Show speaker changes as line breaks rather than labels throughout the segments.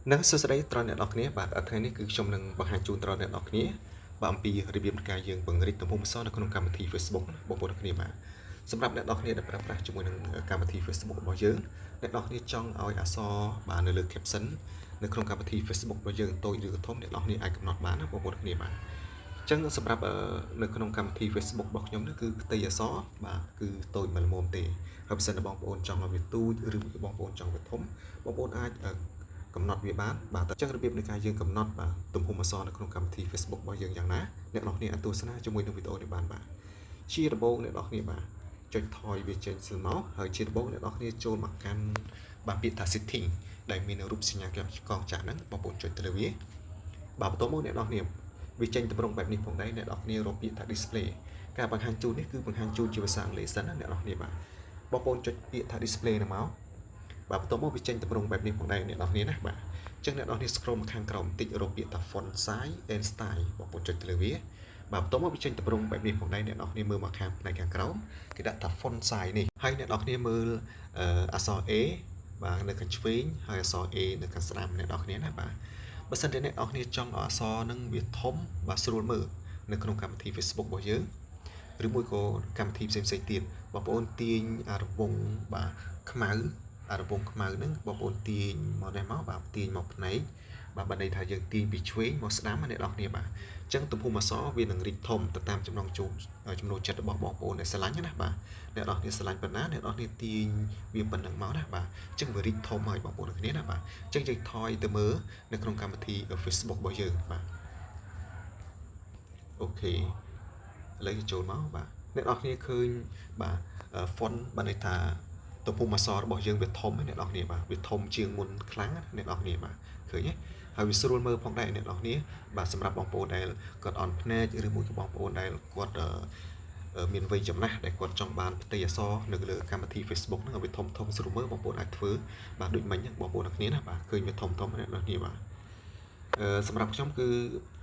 Nâng sơ sấy tròn net đọc nhé, bạn ở thế này cứ trong nâng bằng hàng chun tròn net đọc nhé, bạn bị review một cái dương bằng rít tầm hôm sau là con cam thì Facebook bộ bộ đọc nhé mà. Sắmรับnet đọc nhé đãรับra cho mình nâng cam thì Facebook bao giờ, net đọc nhé trong ao ả so bạn nơi lực caption, nơi con cam thì Facebook bao giờ tôi được thông net đọc nhé ai cầm nọt bán bộ bộ đọc nhé mà. Chẳng sắmรับở nơi con cam thì Facebook bọc nhóm nó cứ tây ả so bạn cứ tôi mà mồm tề, hợp sân là bong bồn trong là việc tu, rừng bong bồn trong việc thống, bong bồn ai cầm nọt việc bán bà ta chắcរបៀបនៃការយើងកំណត់បាទទំហំអក្សរនៅក្នុងកម្មវិធី Facebook របស់យើងយ៉ាងណាអ្នកនរគ្នាអាចទស្សនាជាមួយនឹងវីដេអូនេះបានបាទជាដំបូងអ្នកនរគ្នាបាទចុចថយវាចេញសិនមកហើយជាដំបូងអ្នកនរគ្នាចូលមកកាន់បាទពាក្យថា setting ដែលមានរូបសញ្ញាកងចាក់ហ្នឹងបងប្អូនចុចទៅលើវាបាទបន្ទាប់មកអ្នកនរគ្នាវាចេញតម្រង់បែបនេះផងដែរអ្នកនរគ្នារកពាក្យថា display ការបង្ហាញជូននេះគឺបង្ហាញជូនជាភាសាអង់គ្លេសសិនណាអ្នកនរគ្នាបាទបងប្អូនចុចពាក្យថា display ហ្នឹងមកបាទបន្ទាប់មកវាចេញតម្រង់បែបនេះផងដែរអ្នកនរគ្នាណាបាទចឹងអ្នកនរគ្នា scroll មកខាងក្រោមបន្តិចរកពាក្យថា font size and style បងប្អូនចុចទៅលើវាបាទបន្ទាប់មកវាចេញតម្រង់បែបនេះផងដែរអ្នកនរគ្នាមើលមកខាងផ្នែកខាងក្រោមគេដាក់ថា font size នេះហើយអ្នកនរគ្នាមើលអក្សរ A បាទនៅខាងឆ្វេងហើយអក្សរ A នៅខាងស្ដាំអ្នកនរគ្នាណាបាទបើសិនជាអ្នកនរគ្នាចង់អក្សរនឹងវាធំបាទស្រួលមើលនៅក្នុងកម្មវិធី Facebook របស់យើងឬមួយក៏កម្មវិធីផ្សេងៗទៀតបងប្អូនទាញអារង្វង់បាទខ្មៅអារង្វង់ខ្មៅហ្នឹងបងប្អូនទាញមកនេះមកបាទទាញមកផ្នែកបាទបើន័យថាយើងទាញពីឆ្វេងមកស្ដាំអ្នកនរគ្នាបាទអញ្ចឹងទំហំអក្សរវានឹងរីកធំទៅតាមចំណង់ចំណូលចិត្តរបស់បងប្អូនដែលស្រឡាញ់ណាបាទអ្នកនរគ្នាស្រឡាញ់ប៉ុណ្ណាអ្នកនរគ្នាទាញវាប៉ុណ្ណឹងមកណាបាទអញ្ចឹងវារីកធំហើយបងប្អូនគ្នាណាបាទអញ្ចឹងយើងថយទៅមើលនៅក្នុងកម្មវិធី Facebook របស់យើងបាទអូខេឥឡូវចូលមកបាទអ្នកនរគ្នាឃើញបាទ font បានន័យថាទំហំអក្សររបស់យើងវាធំអ្នកនរគ្នាបាទវាធំជាងមុនខ្លាំងអ្នកនរគ្នាបាទឃើញទេហើយវាស្រួលមើលផងដែរអ្នកនរគ្នាបាទសម្រាប់បងប្អូនដែលគាត់អន់ភ្នែកឬមួយក៏បងប្អូនដែលគាត់មានវ័យចំណាស់ដែលគាត់ចង់បានផ្ទៃអក្សរនៅលើកម្មវិធី Facebook ហ្នឹងឲ្យវាធំធំស្រួលមើលបងប្អូនអាចធ្វើបាទដូចមិញហ្នឹងបងប្អូនអ្នកគ្នាណាបាទឃើញវាធំធំអ្នកនរគ្នាបាទសម្រាប់ខ្ញុំគឺ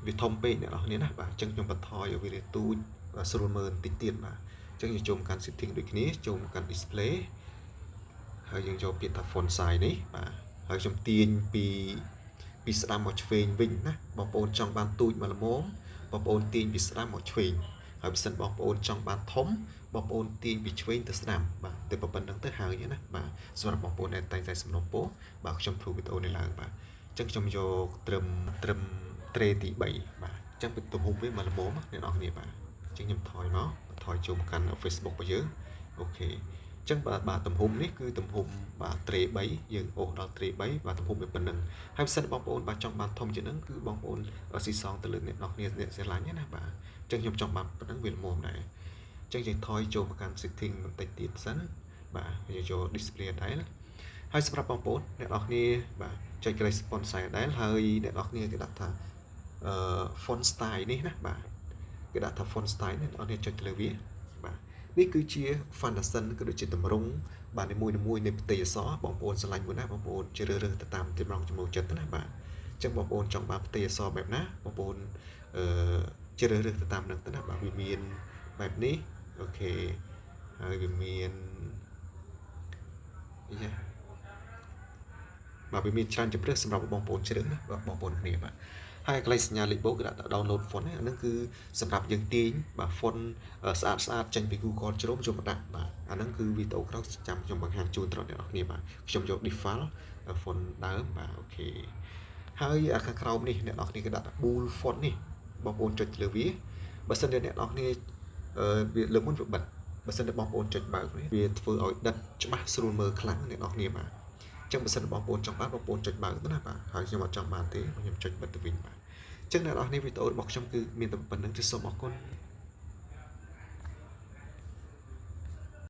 វាធំពេកអ្នកនរគ្នាណាបាទអញ្ចឹងខ្ញុំបន្ថយឲ្យវាទូចស្រួលមើលបន្តិចទៀតបាទអញ្ចឹងយើងចូលកាន់ setting ដូចគ្នាចូលកាន់ display ហើយយើងយកពាក្យថា font size នេះបាទហើយខ្ញុំទាញពីស្ដាំមកឆ្វេងវិញណាបងប្អូនចង់បានទូចមកល្មមបងប្អូនទាញពីស្ដាំមកឆ្វេងហើយបើសិនបងប្អូនចង់បានធំបងប្អូនទាញពីឆ្វេងទៅស្ដាំបាទទៅប៉ុណ្្នឹងទៅហើយណាបាទសម្រាប់បងប្អូនដែលតែងតែសំណុំពោបាទខ្ញុំធ្វើវីដេអូនេះឡើងបាទអញ្ចឹងខ្ញុំយកត្រឹមត្រេទី3បាទអញ្ចឹងពីទំហំវាមកល្មមអ្នកនរគ្នាបាទអញ្ចឹងខ្ញុំថយមកថយចូលកាន់ Facebook របស់យើងអូខេចឹងបាទទំហំនេះគឺទំហំបាទត្រេ3យើងអូសដល់ត្រេ3បាទទំហំវាប៉ុណ្ណឹងហើយបើសិនបងប្អូនបាទចង់បានធំជាងហ្នឹងគឺបងប្អូនស៊ីសងទៅលើអ្នកនរគ្នាអ្នកស្រឡាញ់ណាបាទអញ្ចឹងខ្ញុំចង់បានប៉ុណ្ណឹងវាល្មមដែរអញ្ចឹងយើងថយចូលមកកាន់ setting បន្តិចទៀតសិនបាទយើងចូល display ដែរហើយសម្រាប់បងប្អូនអ្នកនរគ្នាបាទចុច create font size ដែរហើយអ្នកនរគ្នាគេដាក់ថាfont style នេះណាបាទគេដាក់ថា font style នេះអ្នកនរគ្នាចុចទៅលើវាបាទនេះគឺជា Fantasin គឺដូចជាតម្រង់បាទនីមួយៗនៃផ្ទៃអក្សរបងប្អូនស្រឡាញ់មួយណាបងប្អូនជ្រើសរើសទៅតាមចំណង់ចំណូលចិត្តណាបាទអញ្ចឹងបងប្អូនចង់បានផ្ទៃអក្សរបែបណាបងប្អូនជ្រើសរើសទៅតាមនឹងទៅណាបាទវាមានបែបនេះអូខេហើយវាមានយ៉ាបាទវាមានច្រើនជម្រើសសម្រាប់បងប្អូនជ្រើសណាបងប្អូនគ្នាបាទហើយកន្លែងសញ្ញាលេខបូកគេដាក់ download font ហ្នឹងអានឹងគឺសម្រាប់យើងទាញបាទ font ស្អាតចេញពី Google Chrome ចូលមកដាក់បាទអាហ្នឹងគឺវីដេអូក្រោយចាំខ្ញុំបង្ហាញជូនដល់អ្នកនរគ្នាបាទខ្ញុំយក default font ដើមបាទអូខេហើយខាងក្រោមនេះអ្នកនរគ្នាគេដាក់ bold font នេះបងប្អូនចុចលើវាបើសិនជាអ្នកនរគ្នាវាលើមុនវាបិទបើសិនជាបងប្អូនចុចបើកវាធ្វើឲ្យដិតច្បាស់ស្រួលមើលខ្លាំងអ្នកនរគ្នាបាទអញ្ចឹងបើសិនបងប្អូនចង់បានបងប្អូនចុចបើកទៅណាបាទហើយខ្ញុំអត់ចង់បានទេខ្ញុំចុចបិទទៅវិញបាទអញ្ចឹងអ្នកនរគ្នាវីដេអូរបស់ខ្ញុំគឺមានតែប៉ុណ្្នឹងទេសូមអរគុណ